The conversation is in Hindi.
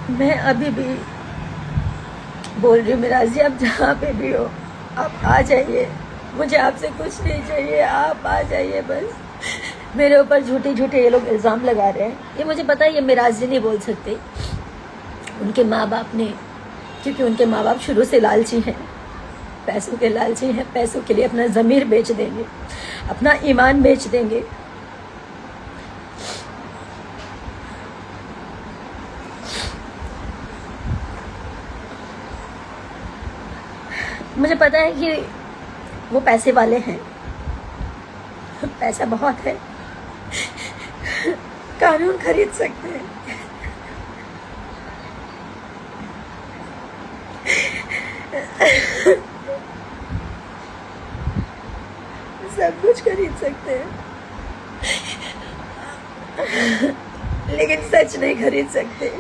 मैं अभी भी बोल रही हूँ मिराज जी, आप जहाँ पे भी हो आप आ जाइए, मुझे आपसे कुछ नहीं चाहिए, आप आ जाइए बस। मेरे ऊपर झूठे झूठे ये लोग इल्ज़ाम लगा रहे हैं, ये मुझे पता है ये मिराज जी नहीं बोल सकते, उनके माँ बाप ने, क्योंकि उनके माँ बाप शुरू से लालची हैं, पैसों के लालची हैं, पैसों के लिए अपना ज़मीर बेच देंगे, अपना ईमान बेच देंगे। मुझे पता है कि वो पैसे वाले हैं, पैसा बहुत है, कानून खरीद सकते हैं, सब कुछ खरीद सकते हैं, लेकिन सच नहीं खरीद सकते।